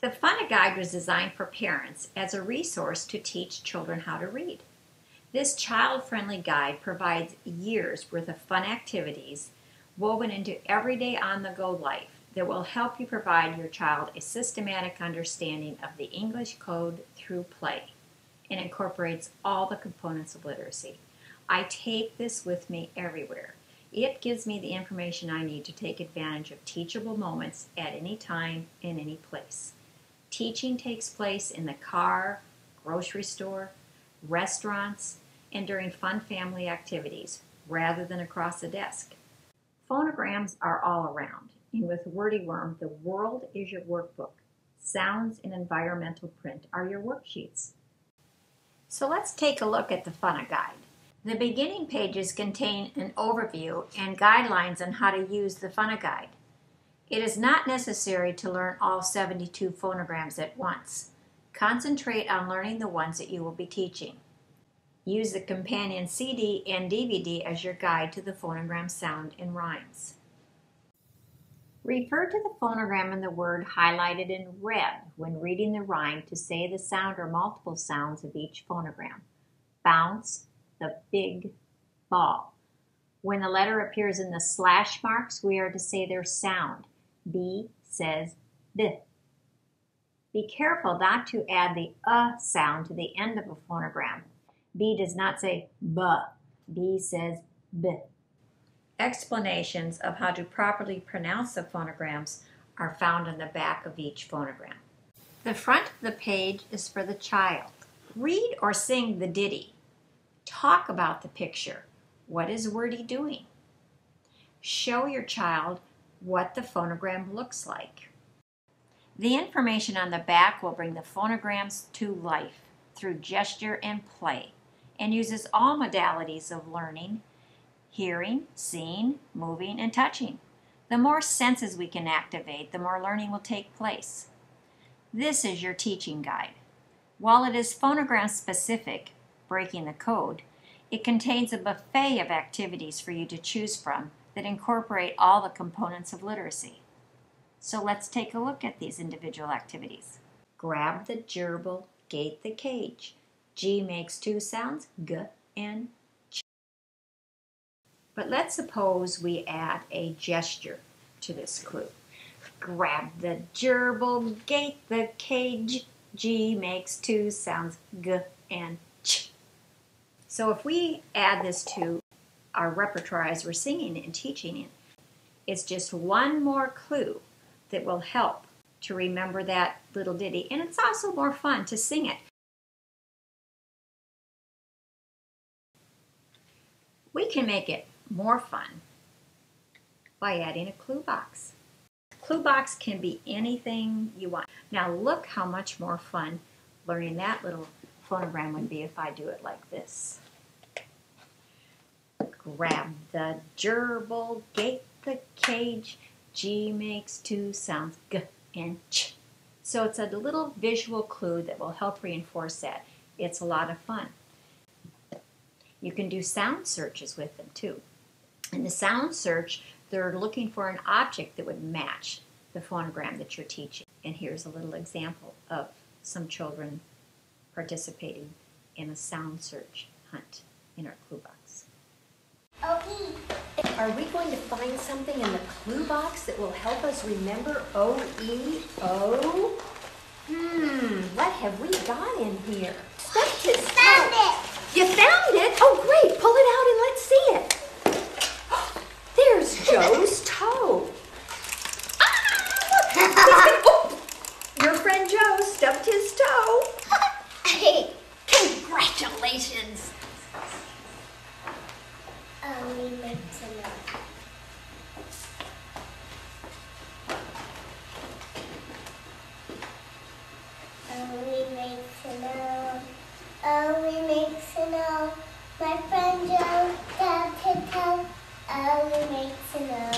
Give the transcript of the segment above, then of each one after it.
The FUNOGUIDE was designed for parents as a resource to teach children how to read. This child-friendly guide provides years' worth of fun activities woven into everyday on-the-go life that will help you provide your child a systematic understanding of the English code through play and incorporates all the components of literacy. I take this with me everywhere. It gives me the information I need to take advantage of teachable moments at any time, in any place. Teaching takes place in the car, grocery store, restaurants, and during fun family activities, rather than across a desk. Phonograms are all around, and with WordyWorm, the world is your workbook. Sounds and environmental print are your worksheets. So let's take a look at the FUNOGUIDE. The beginning pages contain an overview and guidelines on how to use the FUNOGUIDE. It is not necessary to learn all 72 phonograms at once. Concentrate on learning the ones that you will be teaching. Use the companion CD and DVD as your guide to the phonogram sound and rhymes. Refer to the phonogram and the word highlighted in red when reading the rhyme to say the sound or multiple sounds of each phonogram. Bounce the big ball. When the letter appears in the slash marks, we are to say their sound. B says B. Be careful not to add the sound to the end of a phonogram. B does not say B. B says B. Explanations of how to properly pronounce the phonograms are found on the back of each phonogram. The front of the page is for the child. Read or sing the ditty. Talk about the picture. What is Wordy doing? Show your child what the phonogram looks like. The information on the back will bring the phonograms to life through gesture and play, and uses all modalities of learning: hearing, seeing, moving, and touching. The more senses we can activate, the more learning will take place. This is your teaching guide. While it is phonogram specific, breaking the code, it contains a buffet of activities for you to choose from that incorporate all the components of literacy. So let's take a look at these individual activities. Grab the gerbil, gate the cage. G makes two sounds, G and Ch. But let's suppose we add a gesture to this clue. Grab the gerbil, gate the cage. G makes two sounds, G and Ch. So if we add this to our repertoire as we're singing and teaching it, it's just one more clue that will help to remember that little ditty, and it's also more fun to sing it. We can make it more fun by adding a clue box. A clue box can be anything you want. Now look how much more fun learning that little phonogram would be if I do it like this. Grab the gerbil, gate the cage. G makes two sounds, G and Ch. So it's a little visual clue that will help reinforce that. It's a lot of fun. You can do sound searches with them too. In the sound search, they're looking for an object that would match the phonogram that you're teaching. And here's a little example of some children participating in a sound search hunt in our clue box. Are we going to find something in the clue box that will help us remember O-E-O? What have we got in here? Found it! You found it? Oh, great! Pull it out and let's see it. There's Joe's toe. Oh, your friend Joe stubbed his toe. Congratulations! We make to know. We make to know. We make to know. My friend Joe got to tell. We make to know.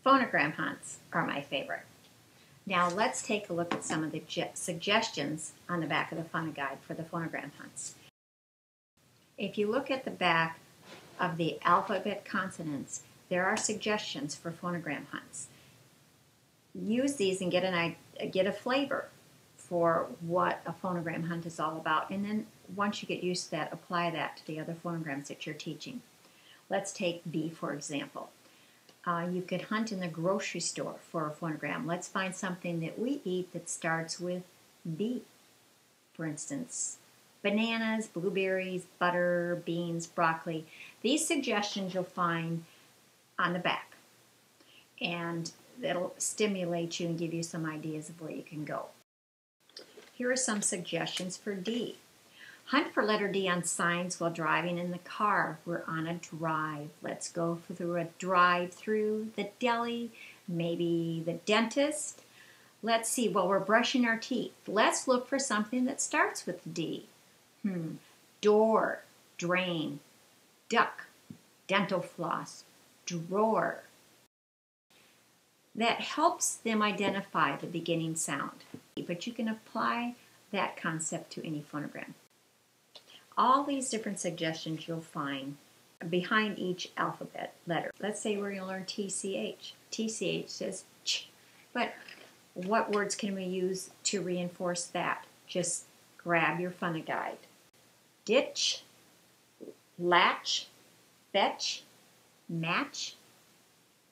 Phonogram hunts are my favorite. Now let's take a look at some of the suggestions on the back of the FUNOGUIDE for the phonogram hunts. If you look at the back of the alphabet consonants, there are suggestions for phonogram hunts. Use these and get a flavor for what a phonogram hunt is all about, and then once you get used to that, apply that to the other phonograms that you're teaching. Let's take B for example. You could hunt in the grocery store for a phonogram. Let's find something that we eat that starts with B. For instance, bananas, blueberries, butter, beans, broccoli. These suggestions you'll find on the back, and it'll stimulate you and give you some ideas of where you can go. Here are some suggestions for D. Hunt for letter D on signs while driving in the car. We're on a drive. Let's go through a drive-through, the deli, maybe the dentist. Let's see, while we're brushing our teeth, let's look for something that starts with D. Door, drain, duck, dental floss, drawer. That helps them identify the beginning sound, but you can apply that concept to any phonogram. All these different suggestions you'll find behind each alphabet letter. Let's say we're going to learn TCH. TCH says ch, but what words can we use to reinforce that? Just grab your FUNOGUIDE. Ditch, latch, fetch, match,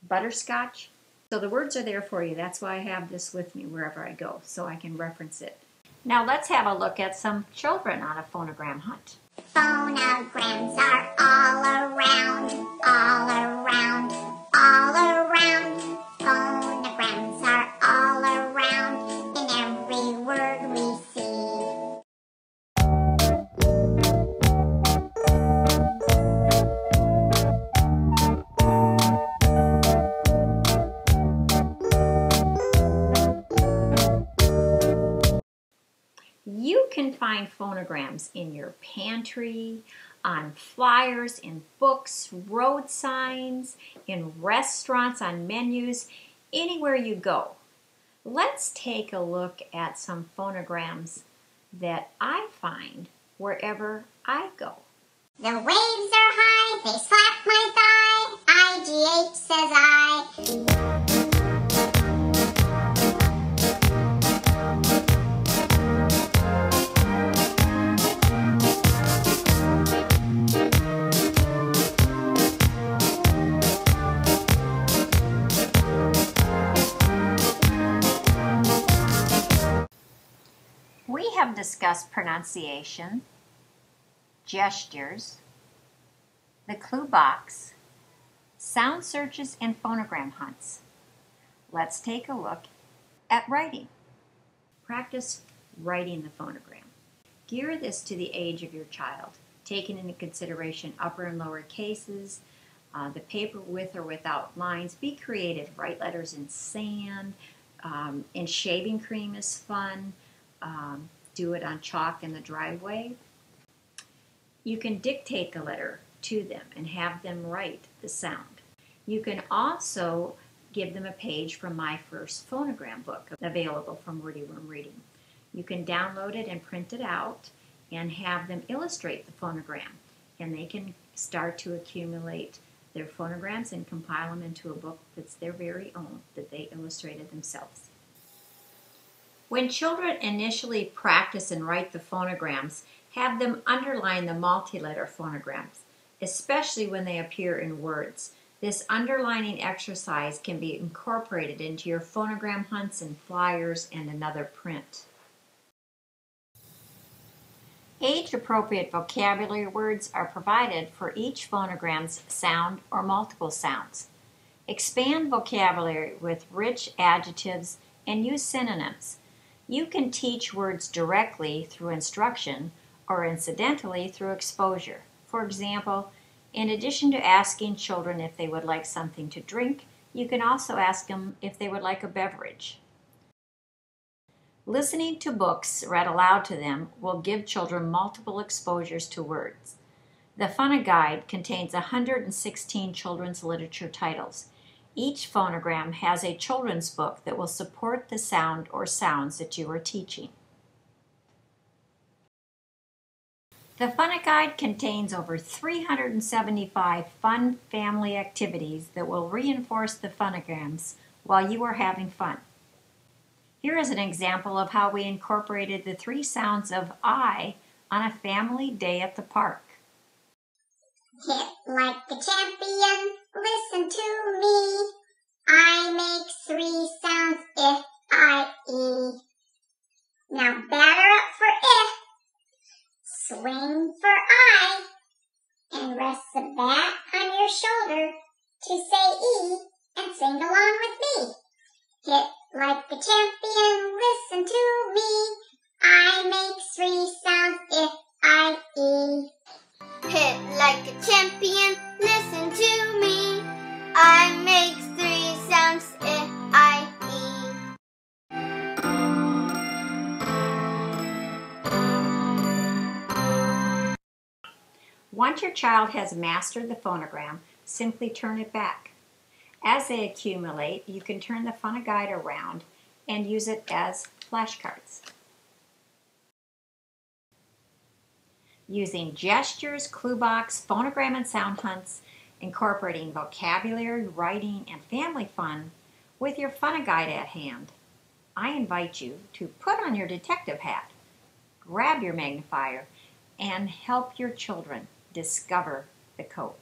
butterscotch. So the words are there for you. That's why I have this with me wherever I go, so I can reference it. Now let's have a look at some children on a phonogram hunt. Phonograms are all around, all around, all around. Phonograms are all around in every word we see. You can find phonograms in your pantry, on flyers, in books, road signs, in restaurants, on menus, anywhere you go. Let's take a look at some phonograms that I find wherever I go. The waves are high, they slap my thigh. IGH says I. We have discussed pronunciation, gestures, the clue box, sound searches, and phonogram hunts. Let's take a look at writing. Practice writing the phonogram. Gear this to the age of your child, taking into consideration upper and lower cases, the paper with or without lines. Be creative. Write letters in sand, and shaving cream is fun. Do it on chalk in the driveway. You can dictate the letter to them and have them write the sound. You can also give them a page from my first phonogram book available from WordyWorm Reading. You can download it and print it out and have them illustrate the phonogram, and they can start to accumulate their phonograms and compile them into a book that's their very own, that they illustrated themselves. When children initially practice and write the phonograms, have them underline the multi-letter phonograms, especially when they appear in words. This underlining exercise can be incorporated into your phonogram hunts and flyers and another print. Age-appropriate vocabulary words are provided for each phonogram's sound or multiple sounds. Expand vocabulary with rich adjectives and use synonyms. You can teach words directly through instruction or incidentally through exposure. For example, in addition to asking children if they would like something to drink, you can also ask them if they would like a beverage. Listening to books read aloud to them will give children multiple exposures to words. The FUNOGUIDE contains 116 children's literature titles. Each phonogram has a children's book that will support the sound or sounds that you are teaching. The FUNOGUIDE contains over 375 fun family activities that will reinforce the phonograms while you are having fun. Here is an example of how we incorporated the 3 sounds of I on a family day at the park. Hit like a champion, listen to me. I make 3 sounds if, I, E. Now batter up for if, swing for I, and rest the bat on your shoulder to say E and sing along with me. Hit like a champion, listen to me. I make 3 sounds if, I, E. Hit like a champion, listen to me. I make 3 sounds if, I, E. Once your child has mastered the phonogram, simply turn it back. As they accumulate, you can turn the FUNOGUIDE around and use it as flashcards. Using gestures, clue box, phonogram and sound hunts, incorporating vocabulary, writing, and family fun with your FUNOGUIDE at hand, I invite you to put on your detective hat, grab your magnifier, and help your children discover the code.